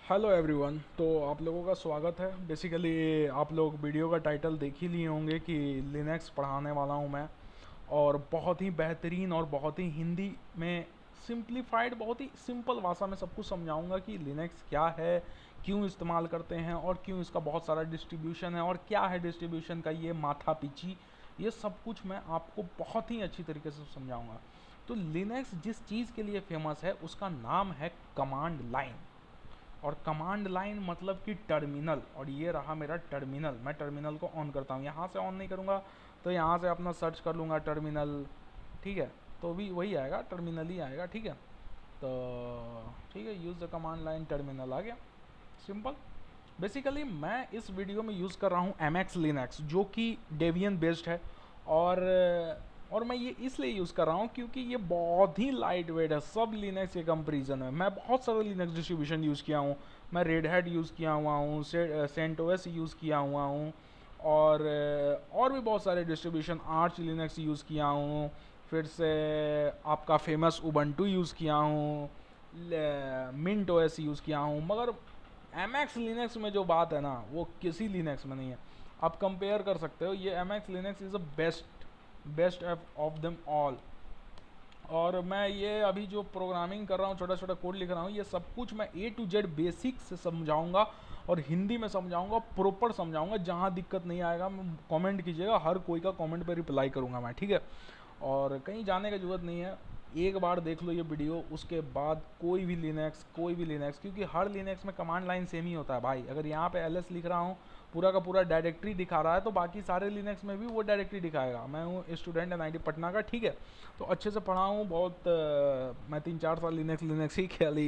Hello everyone. तो आप लोगों का स्वागत है। बेसिकली आप लोग वीडियो का टाइटल देख ही लिए होंगे कि लिनक्स पढ़ाने वाला हूं मैं, और बहुत ही बेहतरीन और बहुत ही हिंदी में सिंप्लीफाइड, बहुत ही सिंपल भाषा में सब कुछ समझाऊंगा कि लिनक्स क्या है, क्यों इस्तेमाल करते हैं और क्यों इसका बहुत सारा डिस्ट्रीब्यूशन है और क्या है डिस्ट्रीब्यूशन का ये माथा पीची। ये सब कुछ मैं आपको बहुत ही अच्छी तरीके से समझाऊंगा। तो लिनक्स जिस चीज़ के लिए फेमस है उसका नाम है कमांड लाइन। और कमांड लाइन मतलब कि टर्मिनल, और ये रहा मेरा टर्मिनल। मैं टर्मिनल को ऑन करता हूँ, यहाँ से ऑन नहीं करूँगा तो यहाँ से अपना सर्च कर लूँगा टर्मिनल, ठीक है, तो भी वही आएगा, टर्मिनल ही आएगा, ठीक है। तो ठीक है, use the command line, terminal आ गया, सिंपल। बेसिकली मैं इस वीडियो में यूज़ कर रहा हूँ एम एक्स लिनक्स, जो कि डेवियन बेस्ड है। और और मैं ये इसलिए यूज़ कर रहा हूँ क्योंकि ये बहुत ही लाइट वेट है सब लिनक्स के कंपेरिजन में। मैं बहुत सारे लिनक्स डिस्ट्रीब्यूशन यूज़ किया हूँ। मैं रेड हैट यूज़ किया हुआ हूँ, सेंटोस यूज़ किया हुआ हूँ, और भी बहुत सारे डिस्ट्रीब्यूशन, आर्च लिनक्स यूज़ किया हूँ, फिर से आपका फेमस उबंटू यूज़ किया हूँ, मिंट ओएस यूज़ किया हूँ। मगर एम एक्स लिनक्स में जो बात है ना, वो किसी लिनक्स में नहीं है। आप कंपेयर कर सकते हो, ये M X Linux is a best of them all. और मैं ये अभी जो प्रोग्रामिंग कर रहा हूँ, छोटा छोटा कोड लिख रहा हूँ, ये सब कुछ मैं ए टू जेड बेसिक से समझाऊंगा और हिंदी में समझाऊंगा, प्रॉपर समझाऊंगा। जहाँ दिक्कत नहीं आएगा कमेंट कीजिएगा, हर कोई का कमेंट पे रिप्लाई करूँगा मैं, ठीक है। और कहीं जाने की ज़रूरत नहीं है, एक बार देख लो ये वीडियो, उसके बाद कोई भी लिनक्स, क्योंकि हर लिनक्स में कमांड लाइन सेम ही होता है भाई। अगर यहाँ पे एल लिख रहा हूँ, पूरा का पूरा डायरेक्टरी दिखा रहा है, तो बाकी सारे लिनक्स में भी वो डायरेक्टरी दिखाएगा। मैं हूँ स्टूडेंट एनआईटी पटना का, ठीक है, तो अच्छे से पढ़ा हूँ बहुत। मैं 3-4 साल लिनक्स ही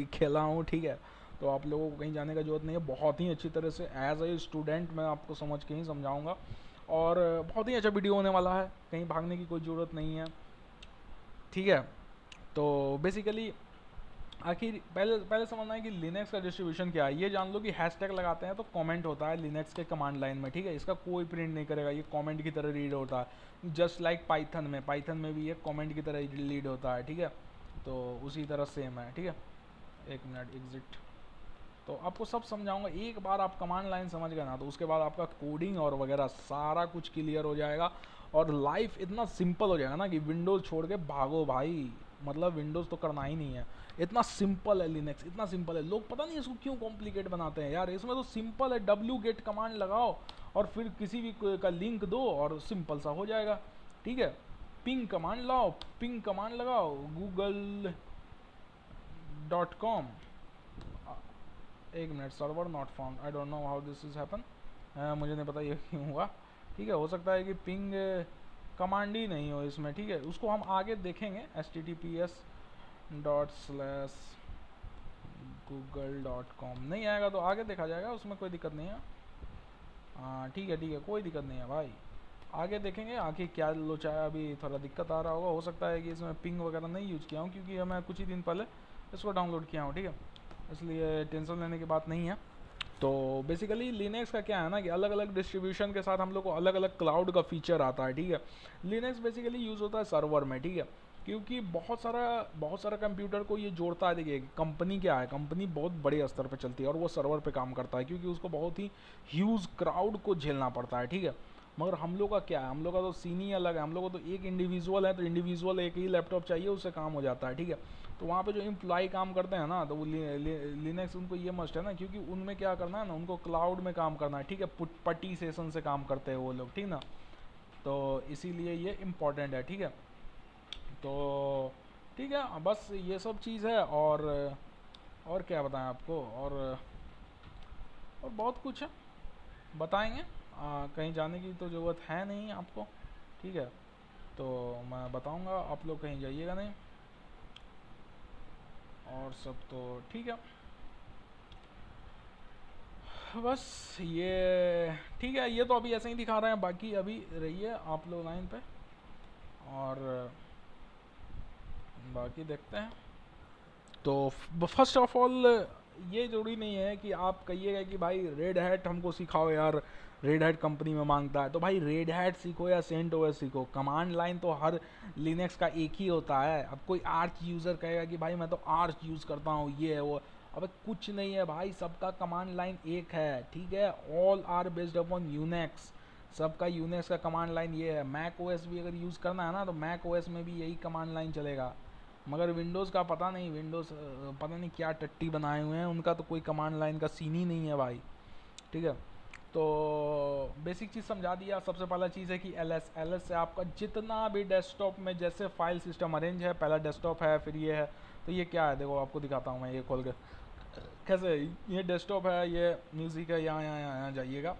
खेला हूँ, ठीक है। तो आप लोगों को कहीं जाने का जरूरत नहीं है, बहुत ही अच्छी तरह से एज ए स्टूडेंट मैं आपको समझ के ही समझाऊंगा। और बहुत ही अच्छा वीडियो होने वाला है, कहीं भागने की कोई ज़रूरत नहीं है, ठीक है। तो बेसिकली आखिर पहले पहले समझना है कि लिनक्स का डिस्ट्रीब्यूशन क्या है। ये जान लो कि हैशटैग लगाते हैं तो कमेंट होता है लिनक्स के कमांड लाइन में, ठीक है। इसका कोई प्रिंट नहीं करेगा, ये कमेंट की तरह रीड होता है। जस्ट लाइक पाइथन में भी ये कमेंट की तरह रीड होता है, ठीक है। तो उसी तरह सेम है, ठीक है। एक मिनट, एग्जिट। तो आपको सब समझाऊंगा। एक बार आप कमांड लाइन समझ गए ना, तो उसके बाद आपका कोडिंग और वगैरह सारा कुछ क्लियर हो जाएगा। और लाइफ इतना सिंपल हो जाएगा ना कि विंडोज़ छोड़ के भागो भाई, मतलब विंडोज़ तो करना ही नहीं है। इतना सिंपल है लिनक्स, इतना सिंपल है। लोग पता नहीं इसको क्यों कॉम्प्लिकेट बनाते हैं यार। इसमें तो सिंपल है, डब्ल्यू गेट कमांड लगाओ और फिर किसी भी का लिंक दो और सिंपल सा हो जाएगा, ठीक है। पिंग कमांड लाओ, पिंग कमांड लगाओ google.com। एक minute, server not found, I don't know how this is happen. मुझे नहीं पता ये क्यों हुआ, ठीक है। हो सकता है कि पिंग कमांड ही नहीं हो इसमें, ठीक है। उसको हम आगे देखेंगे, https://google.com नहीं आएगा तो आगे देखा जाएगा, उसमें कोई दिक्कत नहीं है। हाँ ठीक है, कोई दिक्कत नहीं है भाई, आगे देखेंगे आखिर क्या लोचा है। अभी थोड़ा दिक्कत आ रहा होगा, हो सकता है कि इसमें पिंग वगैरह नहीं यूज़ किया हूँ, क्योंकि मैं कुछ ही दिन पहले इसको डाउनलोड किया हूँ, ठीक है। इसलिए टेंशन लेने की बात नहीं है। तो बेसिकली लिनक्स का क्या है ना कि अलग अलग डिस्ट्रीब्यूशन के साथ हम लोग को अलग अलग क्लाउड का फीचर आता है, ठीक है। लिनक्स बेसिकली यूज़ होता है सर्वर में, ठीक है, क्योंकि बहुत सारा कंप्यूटर को ये जोड़ता है। देखिए कंपनी क्या है, कंपनी बहुत बड़े स्तर पे चलती है और वो सर्वर पे काम करता है, क्योंकि उसको बहुत ही ह्यूज क्राउड को झेलना पड़ता है, ठीक है। मगर हम लोग का क्या है, हम लोग का तो सीन ही अलग है। हम लोग को तो एक इंडिविजुअल है, तो इंडिविजुअल एक ही लैपटॉप चाहिए, उससे काम हो जाता है, ठीक है। तो वहाँ पे जो एम्प्लॉय काम करते हैं ना, तो वो लिनक्स उनको ये मस्ट है ना, क्योंकि उनमें क्या करना है ना, उनको क्लाउड में काम करना है, ठीक है। पट्टी सेशन से काम करते हैं वो लोग, ठीक ना। तो इसीलिए ये इम्पोर्टेंट है, ठीक है। तो ठीक है, बस ये सब चीज़ है। और क्या बताएं आपको, और बहुत कुछ है, बताएंगे। कहीं जाने की तो ज़रूरत है नहीं आपको, ठीक है। तो मैं बताऊंगा, आप लोग कहीं जाइएगा नहीं, और सब तो ठीक है। बस ये ठीक है, ये तो अभी ऐसे ही दिखा रहे हैं, बाकी अभी रहिए आप लोग लाइन पे, और बाकी देखते हैं। तो फर्स्ट ऑफ ऑल ये ज़रूरी नहीं है कि आप कहिएगा कि भाई रेड हैट हमको सिखाओ यार, रेड हैट कंपनी में मांगता है, तो भाई रेड हैट सीखो या सेंट ओएस सीखो, कमांड लाइन तो हर लिनक्स का एक ही होता है। अब कोई आर्च यूज़र कहेगा कि भाई मैं तो आर्च यूज़ करता हूँ, ये है वो। अब कुछ नहीं है भाई, सबका कमांड लाइन एक है, ठीक है। All are based upon Unix, सबका यूनेक्स का कमांड लाइन ये है। मैक ओएस भी अगर यूज़ करना है ना तो मैक ओएस में भी यही कमांड लाइन चलेगा, मगर विंडोज़ का पता नहीं, विंडोज़ पता नहीं क्या टट्टी बनाए हुए हैं, उनका तो कोई कमांड लाइन का सीन ही नहीं है भाई, ठीक है। तो बेसिक चीज़ समझा दिया। सबसे पहला चीज़ है कि एल एस से आपका जितना भी डेस्कटॉप में जैसे फाइल सिस्टम अरेंज है, पहला डेस्कटॉप है, फिर ये है, तो ये क्या है देखो आपको दिखाता हूँ मैं ये खोल के कैसे। ये डेस्कटॉप है, ये म्यूज़िक है, यहाँ यहाँ यहाँ जाइएगा,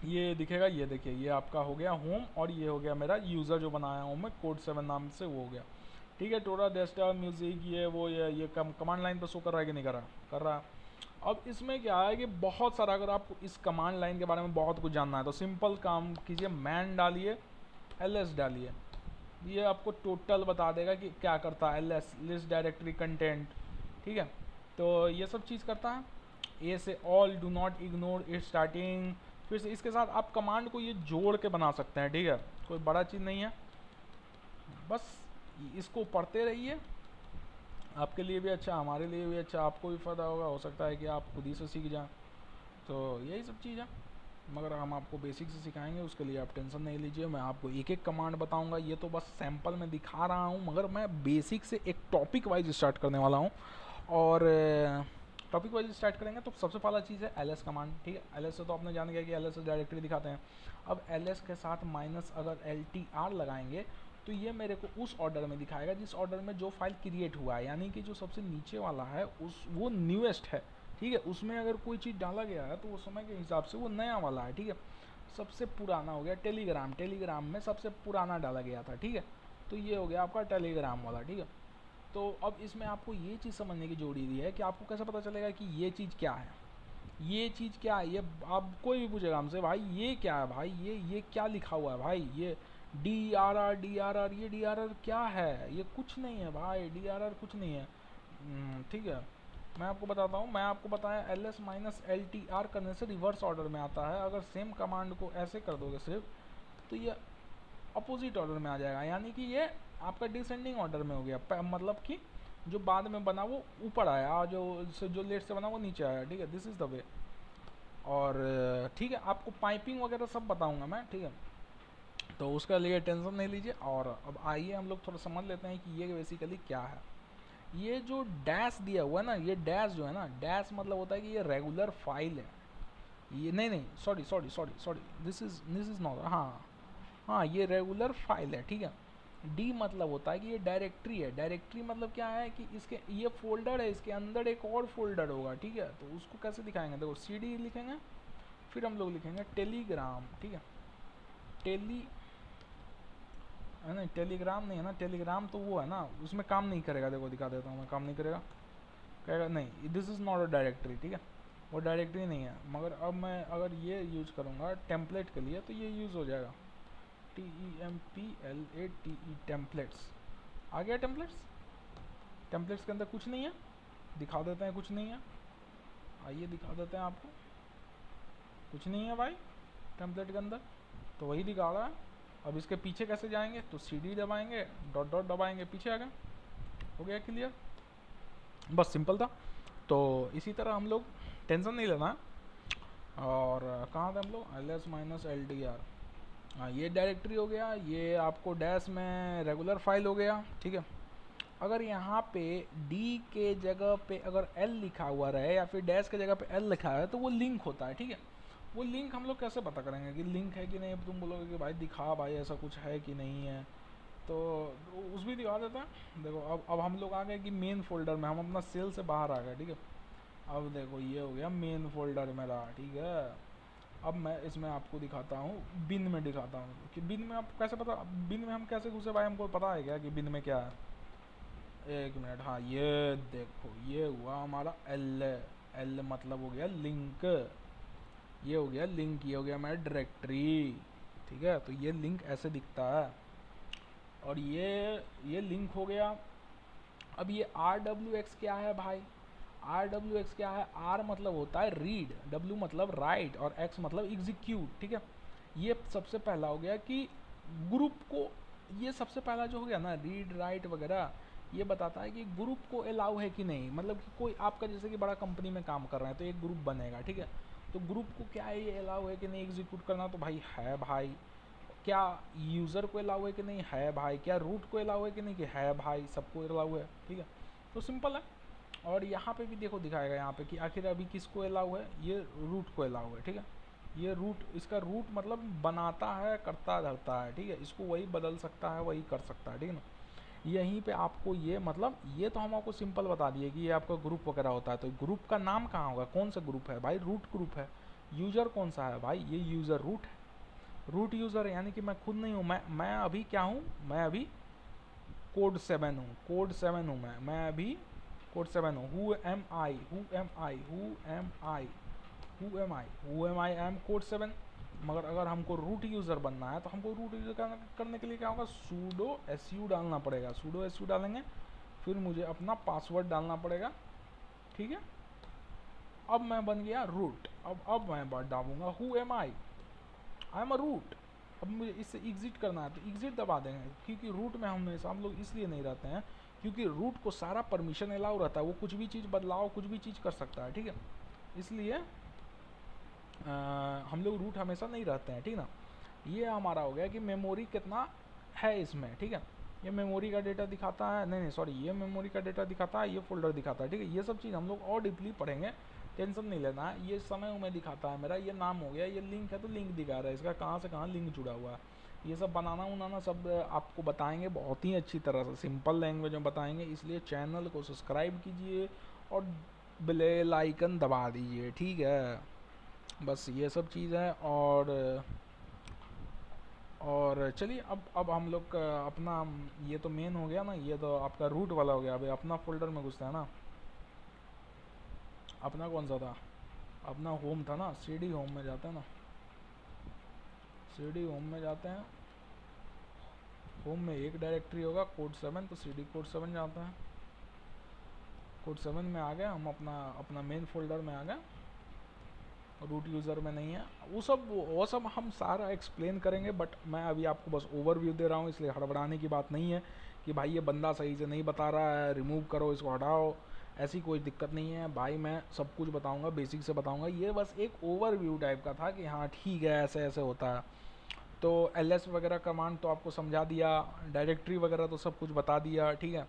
ये दिखेगा, ये देखिए ये आपका हो गया होम, और ये हो गया मेरा यूज़र जो बनाया हूँ मैं कोड 7 नाम से, वो हो गया, ठीक है। टोरा डेस्कटॉप म्यूज़िक ये वो ये कमांड लाइन पर शो कर रहा है कि नहीं कर रहा, कर रहा है। अब इसमें क्या है कि बहुत सारा, अगर आपको इस कमांड लाइन के बारे में बहुत कुछ जानना है तो सिंपल काम कीजिए, मैन डालिए, एल डालिए, ये आपको टोटल बता देगा कि क्या करता है। एल लिस्ट डायरेक्टरी कंटेंट, ठीक है। तो ये सब चीज़ करता है। ए से all, do not ignore it starting, फिर से इसके साथ आप कमांड को ये जोड़ के बना सकते हैं, ठीक है, कोई बड़ा चीज़ नहीं है, बस इसको पढ़ते रहिए, आपके लिए भी अच्छा, हमारे लिए भी अच्छा, आपको भी फ़ायदा होगा, हो सकता है कि आप खुद ही से सीख जाएं। तो यही सब चीज़ है, मगर हम आपको बेसिक से सिखाएंगे, उसके लिए आप टेंशन नहीं लीजिए। मैं आपको एक एक कमांड बताऊंगा, ये तो बस सैंपल में दिखा रहा हूँ, मगर मैं बेसिक से एक टॉपिक वाइज स्टार्ट करने वाला हूँ। और टॉपिक वाइज स्टार्ट करेंगे तो सबसे पहला चीज़ है एल कमांड, ठीक है। एल से तो आपने जान गया कि एल से डायरेक्टरी दिखाते हैं। अब एल के साथ माइनस अगर LTR लगाएंगे तो ये मेरे को उस ऑर्डर में दिखाएगा जिस ऑर्डर में जो फाइल क्रिएट हुआ है, यानी कि जो सबसे नीचे वाला है उस वो न्यूएस्ट है, ठीक है। उसमें अगर कोई चीज़ डाला गया है तो वो समय के हिसाब से वो नया वाला है, ठीक है। सबसे पुराना हो गया टेलीग्राम, टेलीग्राम में सबसे पुराना डाला गया था, ठीक है। तो ये हो गया आपका टेलीग्राम वाला, ठीक है। तो अब इसमें आपको ये चीज़ समझने की ज़रूरी है कि आपको कैसे पता चलेगा कि ये चीज़ क्या है, ये चीज़ क्या है। ये आप कोई भी पूछेगा हमसे, भाई ये क्या है, भाई ये क्या लिखा हुआ है, भाई ये DRR ये DRR क्या है, ये कुछ नहीं है भाई, DRR कुछ नहीं है, ठीक है। मैं आपको बताता हूँ, मैं आपको बताया LS माइनस LTR करने से रिवर्स ऑर्डर में आता है। अगर सेम कमांड को ऐसे कर दोगे सिर्फ, तो ये अपोजिट ऑर्डर में आ जाएगा, यानी कि ये आपका डिसेंडिंग ऑर्डर में हो गया, मतलब कि जो बाद में बना वो ऊपर आया, जो लेट से बना वो नीचे आया, ठीक है। This is the way. और ठीक है, आपको पाइपिंग वगैरह सब बताऊंगा मैं, ठीक है, तो उसका लिए टेंशन नहीं लीजिए। और अब आइए हम लोग थोड़ा समझ लेते हैं कि ये बेसिकली क्या है। ये जो डैश दिया हुआ है ना, ये डैश जो है ना, डैश मतलब होता है कि ये रेगुलर फाइल है, ये नहीं सॉरी दिस इज़ नॉट, हाँ ये रेगुलर फाइल है, ठीक है। डी मतलब होता है कि ये डायरेक्टरी है। डायरेक्टरी मतलब क्या है कि इसके ये फोल्डर है, इसके अंदर एक और फोल्डर होगा, ठीक है। तो उसको कैसे दिखाएंगे, देखो CD लिखेंगे, फिर हम लोग लिखेंगे टेलीग्राम, ठीक है। है ना, टेलीग्राम नहीं है ना, टेलीग्राम तो वो है ना, उसमें काम नहीं करेगा, देखो दिखा देता हूँ मैं, काम नहीं करेगा, कहेगा नहीं this is not a directory, ठीक है, वो डायरेक्टरी नहीं है। मगर अब मैं अगर ये यूज़ करूँगा टेम्पलेट के लिए तो ये यूज़ हो जाएगा, TEMPLATE टेम्पलेट्स, आ गया टेम्पलेट्स। टेम्पलेट्स के अंदर कुछ नहीं है, दिखा देते हैं कुछ नहीं है, आइए दिखा देते हैं आपको, कुछ नहीं है भाई टेम्पलेट के अंदर, तो वही दिखा रहा है। अब इसके पीछे कैसे जाएंगे, तो CD दबाएंगे, डॉट डॉट दबाएंगे, पीछे आ गए, हो गया क्लियर, बस सिंपल था। तो इसी तरह हम लोग टेंशन नहीं लेना। और कहाँ थे हम लोग, LS माइनस LTR, हाँ ये डायरेक्टरी हो गया, ये आपको डैश में रेगुलर फाइल हो गया, ठीक है। अगर यहाँ पे D के जगह पे अगर L लिखा हुआ रहे या फिर डैश के जगह पे L लिखा है तो वो लिंक होता है, ठीक है। वो लिंक हम लोग कैसे पता करेंगे कि लिंक है कि नहीं। अब तुम बोलोगे कि भाई दिखा भाई ऐसा कुछ है कि नहीं है, तो उस भी दिखा देता है। देखो अब हम लोग आ गए कि मेन फोल्डर में, हम अपना सेल से बाहर आ गए, ठीक है। अब देखो ये हो गया मेन फोल्डर मेरा, ठीक है। अब मैं इसमें आपको दिखाता हूँ, बिन में दिखाता हूँ कि बिन में आप कैसे पता, बिन में हम कैसे घुसे भाई, हमको पता है क्या कि बिन में क्या है। एक मिनट, हाँ ये देखो ये हुआ हमारा L मतलब हो गया लिंक, ये हो गया लिंक, ये हो गया हमारा डायरेक्टरी, ठीक है। तो ये लिंक ऐसे दिखता है, और ये लिंक हो गया। अब ये RWX क्या है भाई, RWX क्या है, R मतलब होता है रीड, W मतलब राइट, और X मतलब एग्जीक्यूट, ठीक है। ये सबसे पहला हो गया कि ग्रुप को, ये सबसे पहला जो हो गया ना रीड राइट वगैरह, ये बताता है कि ग्रुप को अलाउ है कि नहीं, मतलब कि कोई आपका जैसे कि बड़ा कंपनी में काम कर रहे हैं तो एक ग्रुप बनेगा, ठीक है, तो ग्रुप को क्या है ये अलाउ है कि नहीं एग्जीक्यूट करना, तो भाई है भाई। क्या यूज़र को अलाउ है कि नहीं, है भाई। क्या रूट को अलाउ है कि नहीं, कि है भाई, सबको अलाउ है, ठीक है। तो सिंपल है। और यहाँ पे भी देखो दिखाएगा यहाँ पे कि आखिर अभी किसको अलाउ है, ये रूट को अलाउ है, ठीक है। ये रूट, इसका रूट मतलब बनाता है, करता धरता है, ठीक है, इसको वही बदल सकता है, वही कर सकता है, ठीक है ना। यहीं पे आपको ये मतलब ये तो हम आपको सिंपल बता दिए कि ये आपका ग्रुप वगैरह होता है, तो ग्रुप का नाम कहाँ होगा, कौन सा ग्रुप है भाई, रूट ग्रुप है। यूज़र कौन सा है भाई, ये यूज़र रूट है, रूट यूज़र है, यानी कि मैं खुद नहीं हूँ, मैं अभी क्या हूँ, मैं अभी कोड 7 हूँ, कोड 7 हूँ मैं अभी कोड 7 हूँ। Who am I, who am I, who am I, who am I, who am I, I am code 7। मगर अगर हमको रूट यूज़र बनना है तो हमको रूट यूज़र करने के लिए क्या होगा, सूडो su डालना पड़ेगा, सूडो su डालेंगे, फिर मुझे अपना पासवर्ड डालना पड़ेगा, ठीक है। अब मैं बन गया रूट। अब मैं बात डालूंगा who am I am a root. अब मुझे इससे एग्जिट करना है तो एग्जिट दबा देंगे, क्योंकि रूट में हमेशा हम लोग इसलिए नहीं रहते हैं क्योंकि रूट को सारा परमिशन अलाउ रहता है, वो कुछ भी चीज़ बदलाव, कुछ भी चीज़ कर सकता है, ठीक है। इसलिए हम लोग रूट हमेशा नहीं रहते हैं, ठीक ना। ये हमारा हो गया कि मेमोरी कितना है इसमें, ठीक है। ये मेमोरी का डेटा दिखाता है, नहीं सॉरी, ये मेमोरी का डेटा दिखाता है, ये फोल्डर दिखाता है, ठीक है। ये सब चीज़ हम लोग और डीपली पढ़ेंगे, टेंशन नहीं लेना है। ये समय में दिखाता है मेरा, ये नाम हो गया, ये लिंक है तो लिंक दिखा रहा है, इसका कहाँ से कहाँ लिंक जुड़ा हुआ है। ये सब बनाना उनाना सब आपको बताएंगे बहुत ही अच्छी तरह से, सिंपल लैंग्वेज में बताएंगे। इसलिए चैनल को सब्सक्राइब कीजिए और बेल आइकन दबा दीजिए, ठीक है। बस ये सब चीज़ है। और चलिए अब हम लोग का अपना, ये तो मेन हो गया ना, ये तो आपका रूट वाला हो गया। अभी अपना फोल्डर में घुसता है ना, अपना कौन सा था, अपना होम था ना, सीडी होम में जाते हैं ना, सीडी होम में जाते हैं। होम में एक डायरेक्टरी होगा कोड 7, तो सीडी कोड 7 जाता है। कोड 7 में आ गए हम, अपना मेन फोल्डर में आ गए, रूट यूज़र में नहीं है। वो सब हम सारा एक्सप्लेन करेंगे, बट मैं अभी आपको बस ओवरव्यू दे रहा हूँ, इसलिए हड़बड़ाने की बात नहीं है कि भाई ये बंदा सही से नहीं बता रहा है, रिमूव करो, इसको हटाओ, ऐसी कोई दिक्कत नहीं है भाई। मैं सब कुछ बताऊंगा, बेसिक से बताऊंगा। ये बस एक ओवरव्यू टाइप का था कि हाँ ठीक है, ऐसे ऐसे होता है। तो ls वगैरह कमांड तो आपको समझा दिया, डायरेक्टरी वगैरह तो सब कुछ बता दिया, ठीक है।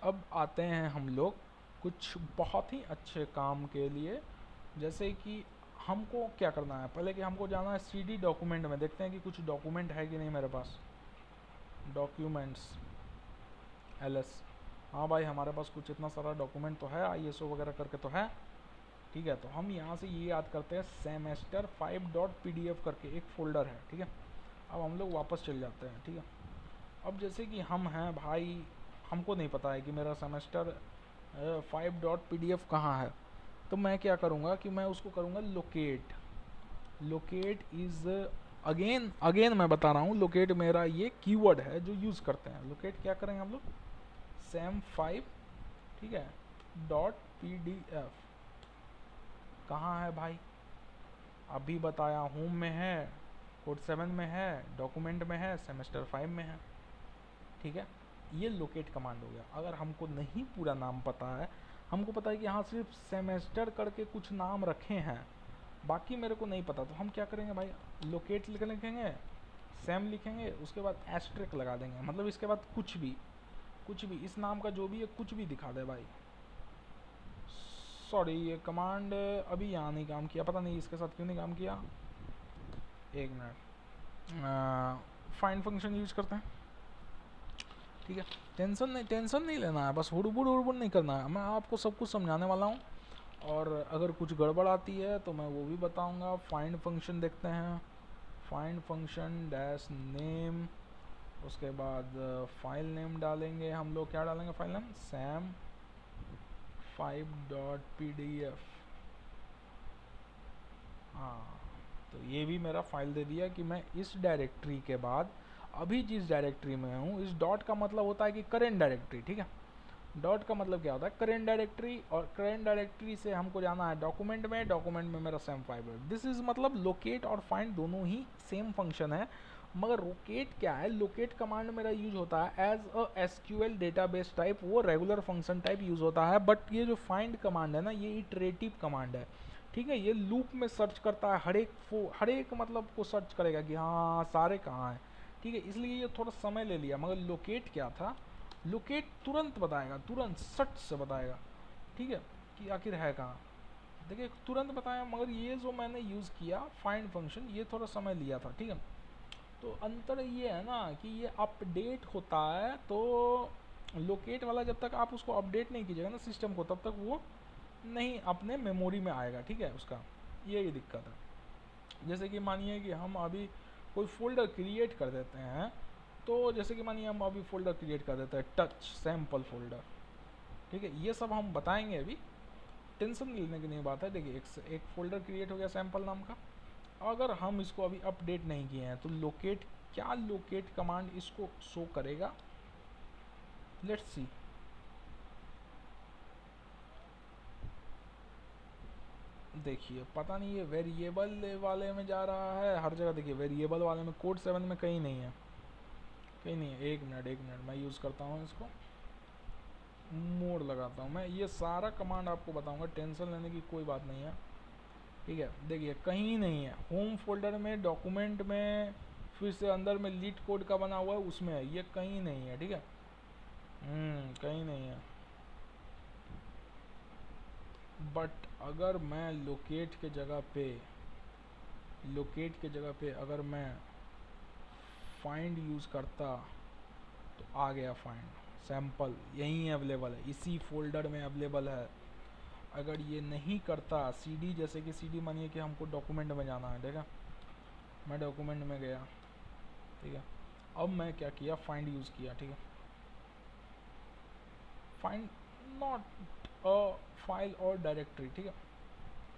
अब आते हैं हम लोग कुछ बहुत ही अच्छे काम के लिए, जैसे कि हमको क्या करना है, पहले कि हमको जाना है सीडी डॉक्यूमेंट में, देखते हैं कि कुछ डॉक्यूमेंट है कि नहीं मेरे पास। डॉक्यूमेंट्स ls, हाँ भाई हमारे पास कुछ इतना सारा डॉक्यूमेंट तो है, ISO वगैरह करके तो है, ठीक है। तो हम यहाँ से ये याद करते हैं, semester5.pdf करके एक फ़ोल्डर है, ठीक है। अब हम लोग वापस चल जाते हैं, ठीक है। अब जैसे कि हम हैं भाई, हमको नहीं पता है कि मेरा सेमेस्टर 5.pdf कहाँ है, तो मैं क्या करूँगा कि मैं उसको करूँगा लोकेट। लोकेट इज़ अगेन मैं बता रहा हूँ, लोकेट मेरा ये कीवर्ड है जो यूज़ करते हैं। लोकेट क्या करेंगे हम लोग, sem5, ठीक है, .pdf कहाँ है भाई, अभी बताया, होम में है, कोड 7 में है, डॉक्यूमेंट में है, सेमेस्टर 5 में है, ठीक है। ये लोकेट कमांड हो गया। अगर हमको नहीं पूरा नाम पता है, हमको पता है कि यहाँ सिर्फ सेमेस्टर करके कुछ नाम रखे हैं, बाकी मेरे को नहीं पता, तो हम क्या करेंगे भाई, लोकेट लिखेंगे, सेम लिखेंगे, उसके बाद एस्ट्रिक लगा देंगे, मतलब इसके बाद कुछ भी इस नाम का जो भी है कुछ भी दिखा दे भाई। सॉरी, ये कमांड अभी यहाँ नहीं काम किया, पता नहीं इसके साथ क्यों नहीं काम किया, एक मिनट। फाइंड फंक्शन यूज करते हैं, ठीक है। टेंशन नहीं लेना है, बस हुड़बुड़ नहीं करना है, मैं आपको सब कुछ समझाने वाला हूँ। और अगर कुछ गड़बड़ आती है तो मैं वो भी बताऊँगा। फाइंड फंक्शन देखते हैं, फाइंड फंक्शन डैश नेम, उसके बाद फाइल नेम डालेंगे हम लोग, क्या डालेंगे फाइल नेम, sem5.pdf। हाँ, तो ये भी मेरा फाइल दे दिया कि मैं इस डायरेक्टरी के बाद अभी जिस डायरेक्टरी में हूँ, इस डॉट का मतलब होता है कि करेंट डायरेक्टरी, ठीक है। डॉट का मतलब क्या होता है, करेंट डायरेक्टरी, और करेंट डायरेक्टरी से हमको जाना है डॉक्यूमेंट में, डॉक्यूमेंट में मेरा sem5 है। दिस इज़ मतलब लोकेट और फाइंड दोनों ही सेम फंक्शन है, मगर लोकेट क्या है, लोकेट कमांड मेरा यूज होता है as a SQL database type, वो रेगुलर फंक्शन टाइप यूज होता है। बट ये जो फाइंड कमांड है ना, ये इटरेटिव कमांड है, ठीक है। ये लूप में सर्च करता है, हर एक मतलब को सर्च करेगा कि हाँ सारे कहाँ हैं, ठीक है। इसलिए ये थोड़ा समय ले लिया। मगर लोकेट क्या था, लोकेट तुरंत बताएगा, तुरंत सट से बताएगा, ठीक है, कि आखिर है कहाँ। देखिए तुरंत बताया। मगर ये जो मैंने यूज़ किया फाइंड फंक्शन, ये थोड़ा समय लिया था, ठीक है। तो अंतर ये है ना कि ये अपडेट होता है, तो लोकेट वाला जब तक आप उसको अपडेट नहीं कीजिएगा ना सिस्टम को, तब तक वो नहीं अपने मेमोरी में आएगा, ठीक है। उसका ये दिक्कत है। जैसे कि मानिए कि हम अभी कोई फोल्डर क्रिएट कर देते हैं, तो जैसे कि मानिए हम अभी फोल्डर क्रिएट कर देते हैं टच सैम्पल फोल्डर, ठीक है। ये सब हम बताएंगे अभी, टेंशन लेने की नहीं बात है। देखिए एक फ़ोल्डर क्रिएट हो गया सैम्पल नाम का। अगर हम इसको अभी अपडेट नहीं किए हैं तो लोकेट, क्या लोकेट कमांड इसको शो करेगा, लेट्स सी। देखिए पता नहीं ये वेरिएबल वाले में जा रहा है हर जगह। देखिए वेरिएबल वाले में कोड 7 में कहीं नहीं है, कहीं नहीं है। एक मिनट मैं यूज़ करता हूँ इसको, मोड लगाता हूँ मैं। ये सारा कमांड आपको बताऊँगा, टेंशन लेने की कोई बात नहीं है, ठीक है। देखिए कहीं नहीं है, होम फोल्डर में, डॉक्यूमेंट में, फिर से अंदर में लीड कोड का बना हुआ है उसमें है, ये कहीं नहीं है, ठीक है। कहीं नहीं है। बट अगर मैं लोकेट के जगह पे अगर मैं फाइंड यूज़ करता तो आ गया फाइंड सैम्पल, यहीं अवेलेबल है, इसी फोल्डर में अवेलेबल है। अगर ये नहीं करता सीडी, जैसे कि सीडी मानिए कि हमको डॉक्यूमेंट में जाना है, ठीक है, मैं डॉक्यूमेंट में गया, ठीक है। अब मैं क्या किया, फाइंड यूज़ किया, ठीक है। फाइंड नॉट अ फाइल और डायरेक्टरी, ठीक है।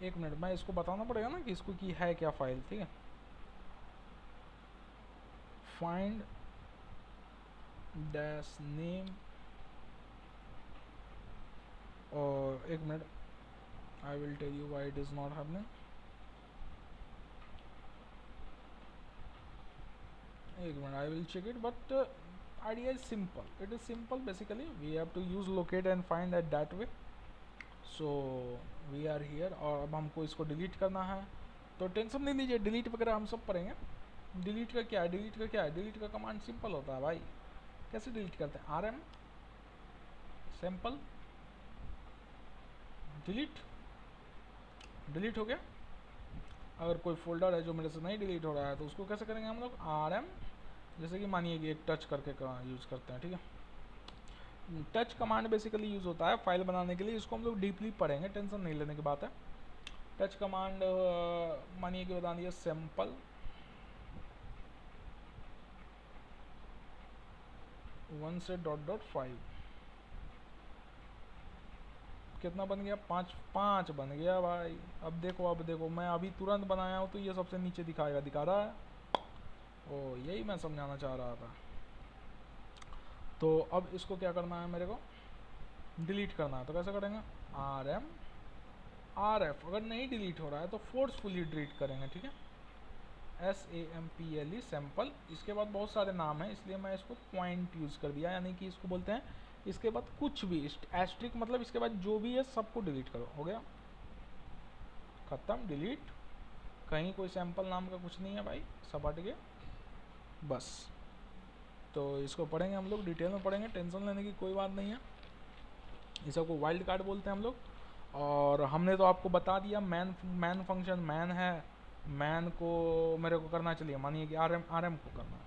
एक मिनट, मैं इसको बताना पड़ेगा ना कि इसको की है क्या फाइल, ठीक है। फाइंड डैश नेम, और एक minute, I will tell you why it is not happening. एक minute, I will check it, but idea is simple. It is simple. Basically we have to use locate and find at that way. So we are here, और अब हमको इसको delete करना है, तो tension नहीं लीजिए, डिलीट वगैरह हम सब पढ़ेंगे। डिलीट का क्या है, डिलीट का कमांड सिंपल होता है भाई। कैसे डिलीट करते हैं, rm सैम्पल डिलीट हो गया। अगर कोई फोल्डर है जो मेरे से नहीं डिलीट हो रहा है तो उसको कैसे करेंगे हम लोग, rm, जैसे कि मानिए कि एक टच करके यूज़ करते हैं, ठीक है। टच कमांड बेसिकली यूज़ होता है फाइल बनाने के लिए, इसको हम लोग डीपली पढ़ेंगे, टेंशन नहीं लेने की बात है। टच कमांड मानिए कि बता दिया सैम्पल 1 से .5, कितना बन गया, 5 बन गया भाई। अब देखो मैं अभी तुरंत बनाया हूँ तो ये सबसे नीचे दिखा रहा है। ओ यही मैं समझाना चाह रहा था। तो अब इसको क्या करना है, मेरे को डिलीट करना है, तो कैसे करेंगे, RF। अगर नहीं डिलीट हो रहा है तो फोर्सफुली डिलीट करेंगे, ठीक है। SAMPLE sample. इसके बाद बहुत सारे नाम हैं, इसलिए मैं इसको पॉइंट यूज़ कर दिया, यानी कि इसको बोलते हैं इसके बाद कुछ भी एस्ट्रिक, मतलब इसके बाद जो भी है सबको डिलीट करो, हो गया ख़त्म, डिलीट। कहीं कोई सैम्पल नाम का कुछ नहीं है भाई, सब हट गया बस। तो इसको पढ़ेंगे हम लोग, डिटेल में पढ़ेंगे, टेंशन लेने की कोई बात नहीं है। इस सबको वाइल्ड कार्ड बोलते हैं हम लोग। और हमने तो आपको बता दिया मैन फंक्शन मैन है, मैन को मेरे को करना, चलिए मानिए कि आरएम को करना है,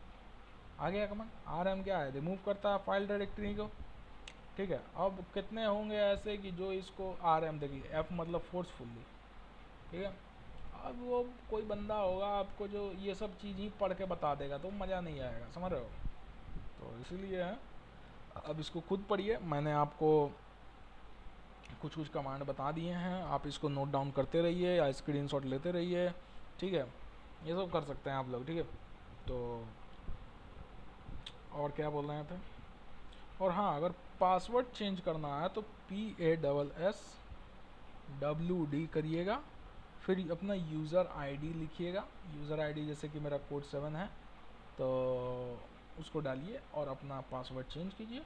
आ गया कमांड। आरएम क्या है, रिमूव करता है फाइल डायरेक्टरी को, ठीक है। अब कितने होंगे ऐसे कि जो इसको आरएम, देखिए एफ मतलब फोर्सफुली, ठीक है। अब वो कोई बंदा होगा आपको जो ये सब चीज़ ही पढ़ के बता देगा तो मज़ा नहीं आएगा, समझ रहे हो। तो इसीलिए अब इसको खुद पढ़िए, मैंने आपको कुछ कमांड बता दिए हैं, आप इसको नोट डाउन करते रहिए या स्क्रीनशॉट लेते रहिए, ठीक है। ये सब कर सकते हैं आप लोग, ठीक है। तो और क्या बोल रहे थे, और हाँ, अगर पासवर्ड चेंज करना है तो PASSWD करिएगा, फिर अपना यूज़र आईडी लिखिएगा। यूज़र आईडी जैसे कि मेरा कोड 7 है, तो उसको डालिए और अपना पासवर्ड चेंज कीजिए,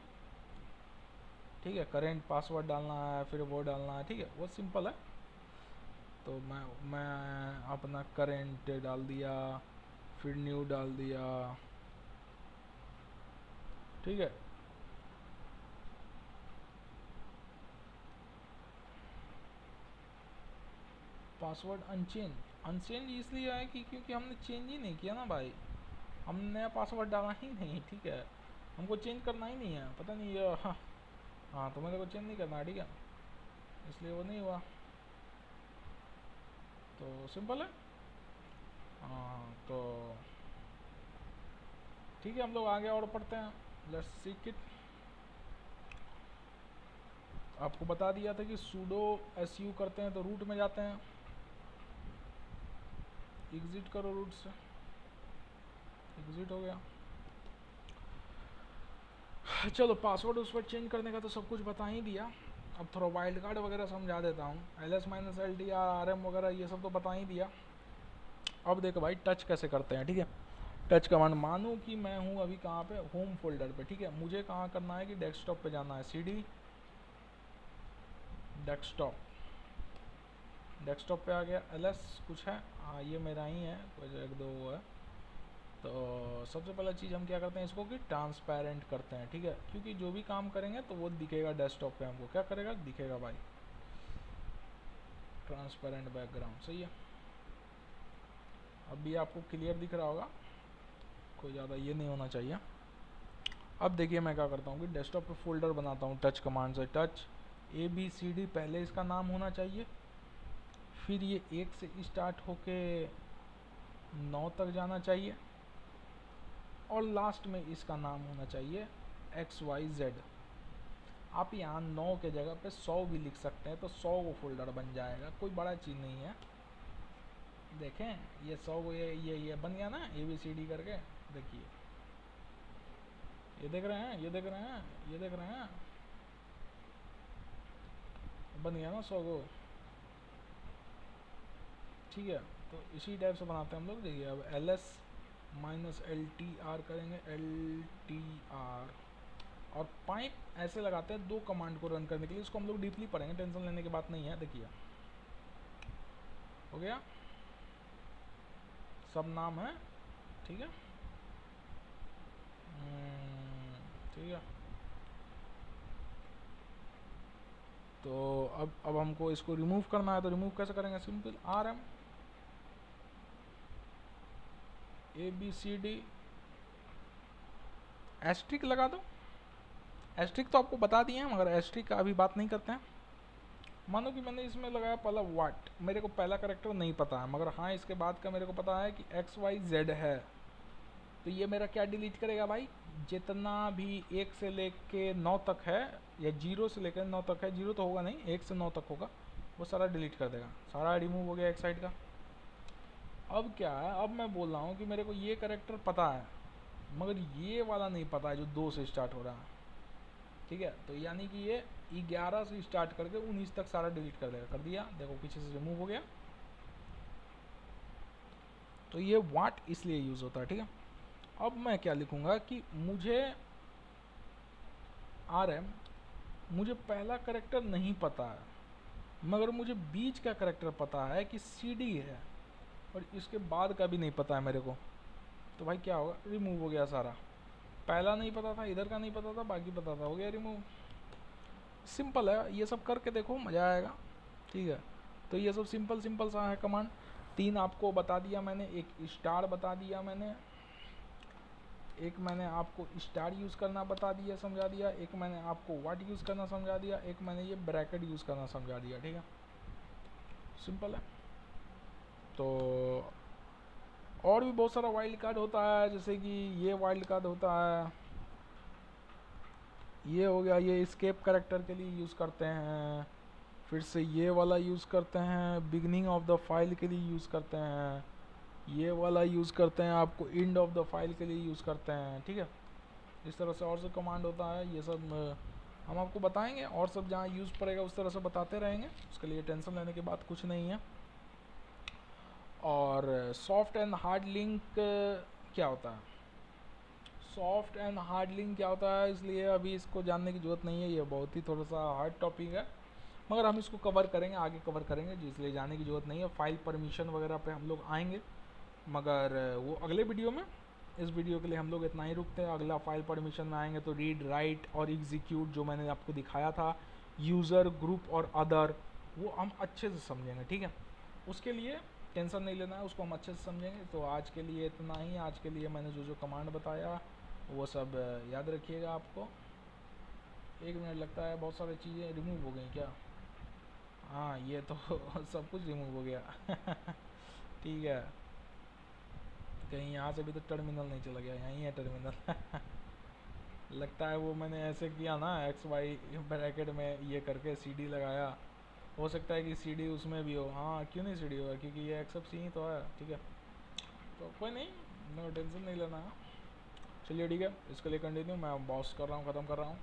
ठीक है। करेंट पासवर्ड डालना है, फिर वो डालना है, ठीक है, वो सिंपल है। तो मैं अपना करेंट डाल दिया, फिर न्यू डाल दिया, ठीक है। पासवर्ड अनचेंज इसलिए है कि क्योंकि हमने चेंज ही नहीं किया ना भाई, हमने नया पासवर्ड डाला ही नहीं, ठीक है। हमको चेंज करना ही नहीं है, पता नहीं ये हाँ तो मेरे को चेंज नहीं करना है, ठीक है, इसलिए वो नहीं हुआ। तो सिंपल है। हाँ तो ठीक है, हम लोग आगे और पढ़ते हैं। Let's seek it. आपको बता दिया था कि सूडो एसयू करते हैं तो रूट में जाते हैं, एग्जिट करो रूट से, एग्जिट हो गया। चलो पासवर्ड उस पर चेंज करने का तो सब कुछ बता ही दिया, अब थोड़ा वाइल्ड कार्ड वगैरह समझा देता हूँ। ls-ld rm वगैरह ये सब तो बता ही दिया। अब देखो भाई टच कैसे करते हैं, ठीक है। टच कमांड, मानो कि मैं हूँ अभी कहाँ पे, होम फोल्डर पे, ठीक है। मुझे कहाँ करना है कि डेस्कटॉप पे जाना है, cd डेस्कटॉप, डेस्कटॉप पे आ गया। ls कुछ है, हाँ ये मेरा ही है, कुछ एक दो है। तो सबसे पहला चीज़ हम क्या करते हैं, इसको कि ट्रांसपेरेंट करते हैं, ठीक है, क्योंकि जो भी काम करेंगे तो वो दिखेगा डेस्कटॉप पे, हमको क्या करेगा, दिखेगा भाई, ट्रांसपेरेंट बैकग्राउंड, सही है। अब भी आपको क्लियर दिख रहा होगा, कोई ज़्यादा ये नहीं होना चाहिए। अब देखिए मैं क्या करता हूँ कि डेस्कटॉप पे फोल्डर बनाता हूँ टच कमांड से। टच ABCD पहले इसका नाम होना चाहिए, फिर ये 1 से स्टार्ट होके 9 तक जाना चाहिए, और लास्ट में इसका नाम होना चाहिए XYZ। आप यहाँ 9 के जगह पे 100 भी लिख सकते हैं, तो 100 वो फोल्डर बन जाएगा, कोई बड़ा चीज़ नहीं है। देखें ये 100 ये बन गया ना ABCD करके, देखिए ये देख रहे हैं, ये देख रहे हैं, ये देख रहे हैं, बन गया ना 100 को, ठीक है। तो इसी टाइप से बनाते हैं हम लोग। देखिए अब ls-ltr करेंगे, ltr, और पाइप ऐसे लगाते हैं 2 कमांड को रन करने के लिए। इसको हम लोग डीपली पढ़ेंगे, टेंशन लेने की बात नहीं है। देखिए हो गया, सब नाम है, ठीक है, ठीक है। तो अब हमको इसको रिमूव करना है, तो रिमूव कैसे करेंगे, सिंपल rm ABCD एस्ट्रिक लगा दो। एस्ट्रिक तो आपको बता दिए हैं, मगर एस्ट्रिक का अभी बात नहीं करते हैं। मानो कि मैंने इसमें लगाया पहला वाट, मेरे को पहला करेक्टर नहीं पता है, मगर हाँ इसके बाद का मेरे को पता है कि XYZ है। तो ये मेरा क्या डिलीट करेगा भाई, जितना भी 1 से लेके 9 तक है, या 0 से लेकर 9 तक है, 0 तो होगा नहीं, 1 से 9 तक होगा, वो सारा डिलीट कर देगा। सारा रिमूव हो गया एक साइड का। अब क्या है, अब मैं बोल रहा हूँ कि मेरे को ये करेक्टर पता है, मगर ये वाला नहीं पता है जो 2 से स्टार्ट हो रहा है, ठीक है। तो यानी कि ये 11 से स्टार्ट करके 19 तक सारा डिलीट कर देगा, कर दिया, देखो पीछे से रिमूव हो गया। तो ये वाट इसलिए यूज़ होता है, ठीक है। अब मैं क्या लिखूँगा कि मुझे RM, मुझे पहला करेक्टर नहीं पता है, मगर मुझे बीच का करेक्टर पता है कि CD है, और इसके बाद का भी नहीं पता है मेरे को। तो भाई क्या होगा, रिमूव हो गया सारा। पहला नहीं पता था, इधर का नहीं पता था, बाकी पता था, हो गया रिमूव। सिंपल है, ये सब करके देखो मज़ा आएगा, ठीक है। तो ये सब सिंपल सा है कमांड। 3 आपको बता दिया मैंने, एक स्टार बता दिया मैंने, एक मैंने आपको स्टार यूज़ करना बता दिया, समझा दिया, एक मैंने आपको वाट यूज़ करना समझा दिया, एक मैंने ये ब्रैकेट यूज़ करना समझा दिया, ठीक है। सिंपल है। तो और भी बहुत सारा वाइल्ड कार्ड होता है, जैसे कि ये वाइल्ड कार्ड होता है, ये हो गया, ये स्केप कैरेक्टर के लिए यूज़ करते हैं। फिर से ये वाला यूज़ करते हैं, बिगनिंग ऑफ द फाइल के लिए यूज़ करते हैं। ये वाला यूज़ करते हैं, आपको एंड ऑफ द फाइल के लिए यूज़ करते हैं, ठीक है। इस तरह से और से कमांड होता है, ये सब हम आपको बताएंगे, और सब जहाँ यूज़ पड़ेगा उस तरह से बताते रहेंगे, उसके लिए टेंशन लेने की बात कुछ नहीं है। और सॉफ्ट एंड हार्ड लिंक क्या होता है, सॉफ्ट एंड हार्ड लिंक क्या होता है, इसलिए अभी इसको जानने की ज़रूरत नहीं है, ये बहुत ही थोड़ा सा हार्ड टॉपिक है, मगर हम इसको कवर करेंगे, आगे कवर करेंगे, जिसलिए जानने की ज़रूरत नहीं है। फाइल परमिशन वगैरह पे हम लोग आएंगे, मगर वो अगले वीडियो में। इस वीडियो के लिए हम लोग इतना ही रुकते हैं, अगला फाइल परमिशन में आएंगे तो रीड, राइट और एग्जीक्यूट जो मैंने आपको दिखाया था, यूज़र, ग्रुप और अदर, वो हम अच्छे से समझेंगे, ठीक है। उसके लिए टेंशन नहीं लेना है, उसको हम अच्छे से समझेंगे। तो आज के लिए इतना ही। आज के लिए मैंने जो जो कमांड बताया वो सब याद रखिएगा आपको। 1 मिनट लगता है, बहुत सारी चीज़ें रिमूव हो गई क्या? हाँ, ये तो सब कुछ रिमूव हो गया ठीक है, कहीं यहाँ से भी तो टर्मिनल नहीं चला गया, यहीं है टर्मिनल लगता है वो मैंने ऐसे किया ना, एक्स वाई ब्रैकेट में ये करके सीडी लगाया, हो सकता है कि सीडी उसमें भी हो। हाँ, क्यों नहीं सीडी होगा, क्योंकि ये एक्सेप्ट सी ही तो है, ठीक है। तो कोई नहीं, मेरे को टेंशन नहीं लेना है। चलिए ठीक है, इसके लिए कंटिन्यू मैं बॉस कर रहा हूँ, ख़त्म कर रहा हूँ।